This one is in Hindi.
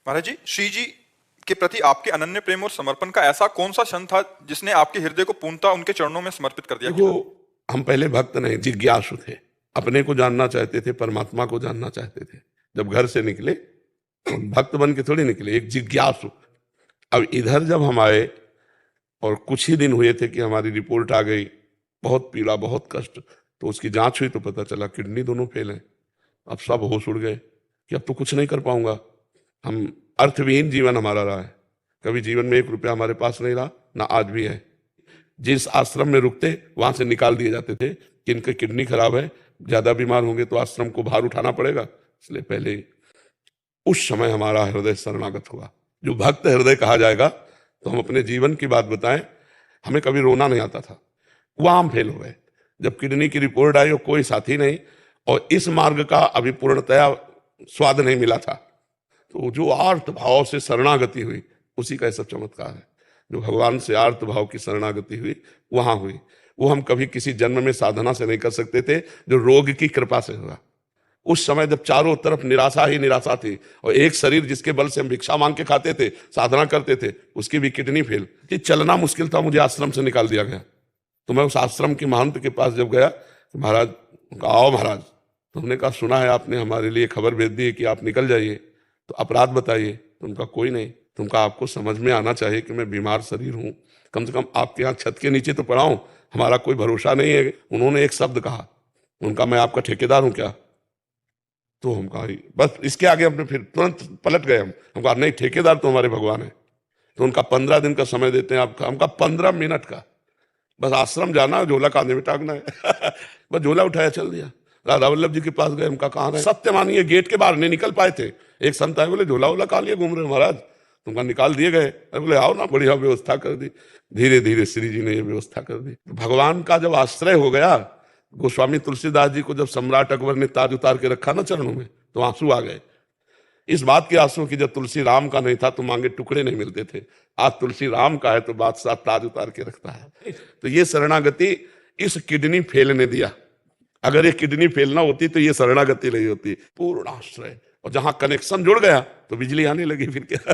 महाराज जी, श्री जी के प्रति आपके अनन्य प्रेम और समर्पण का ऐसा कौन सा क्षण था जिसने आपके हृदय को पूर्णतः उनके चरणों में समर्पित कर दिया? देखो, हम पहले भक्त नहीं, जिज्ञासु थे। अपने को जानना चाहते थे, परमात्मा को जानना चाहते थे। जब घर से निकले तो भक्त बन के थोड़ी निकले, एक जिज्ञासु। अब इधर जब हम आए और कुछ ही दिन हुए थे कि हमारी रिपोर्ट आ गई, बहुत पीड़ा, बहुत कष्ट। तो उसकी जांच हुई तो पता चला किडनी दोनों फेल हैं। अब सब होश उड़ गए कि अब तो कुछ नहीं कर पाऊंगा। हम अर्थविहीन जीवन हमारा रहा है। कभी जीवन में 1 रुपया हमारे पास नहीं रहा, ना आज भी है। जिस आश्रम में रुकते वहां से निकाल दिए जाते थे कि इनकी किडनी खराब है, ज्यादा बीमार होंगे तो आश्रम को भार उठाना पड़ेगा। इसलिए पहले उस समय हमारा हृदय शरणागत हुआ। जो भक्त हृदय कहा जाएगा, तो हम अपने जीवन की बात बताएं। हमें कभी रोना नहीं आता था, वहां हम फेल हो गए। जब किडनी की रिपोर्ट आई और कोई साथी नहीं, और इस मार्ग का अभी पूर्णतया स्वाद नहीं मिला था, तो जो आर्त भाव से शरणागति हुई, उसी का ये सब चमत्कार है। जो भगवान से आर्त भाव की शरणागति हुई, वहां हुई। वो हम कभी किसी जन्म में साधना से नहीं कर सकते थे, जो रोग की कृपा से हुआ। उस समय जब चारों तरफ निराशा ही निराशा थी, और एक शरीर जिसके बल से हम भिक्षा मांग के खाते थे, साधना करते थे, उसकी भी किडनी फेल कि चलना मुश्किल था, मुझे आश्रम से निकाल दिया गया। तो मैं उस आश्रम के महंत के पास जब गया, तो महाराज, आओ महाराज। तो हमने कहा, सुना है आपने हमारे लिए खबर भेज दी है कि आप निकल जाइए, तो अपराध बताइए। तो उनका कोई नहीं। तुमका आपको समझ में आना चाहिए कि मैं बीमार शरीर हूं, कम से कम आपके यहाँ छत के नीचे तो पड़ा हूं, हमारा कोई भरोसा नहीं है। उन्होंने एक शब्द कहा, उनका मैं आपका ठेकेदार हूं क्या? तो हम कहा, बस इसके आगे हमने फिर तुरंत पलट गए। हम कहा, नहीं, ठेकेदार तो हमारे भगवान है। तो उनका 15 दिन का समय देते हैं आपका। हमका 15 मिनट का, बस आश्रम जाना, झोला कांधे में टांगना है। बस झोला उठाया, चल दिया। राधा वल्लभ जी के पास गए, हमका कहाँ रहे? सत्य मानिए, गेट के बाहर नहीं निकल पाए थे। एक संत आए, बोले झोला वोला कहा लिए घूम रहे महाराज? तुमका निकाल दिए गए। अरे बोले, आओ ना, बढ़िया व्यवस्था कर दी। धीरे धीरे श्री जी ने ये व्यवस्था कर दी। भगवान का जब आश्रय हो गया, गोस्वामी तुलसीदास जी को जब सम्राट अकबर ने ताज उतार के रखा ना चरणों में, तो आंसू आ गए। इस बात के आंसू की जब तुलसी राम का नहीं था तो मांगे टुकड़े नहीं मिलते थे। आज तुलसी राम का है तो बादशाह ताज उतार के रखता है। तो ये शरणागति इस किडनी फेल ने दिया। अगर ये किडनी फेल ना होती तो ये शरणागति नहीं होती। पूर्ण आश्रय, और जहां कनेक्शन जुड़ गया तो बिजली आने लगी फिर क्या।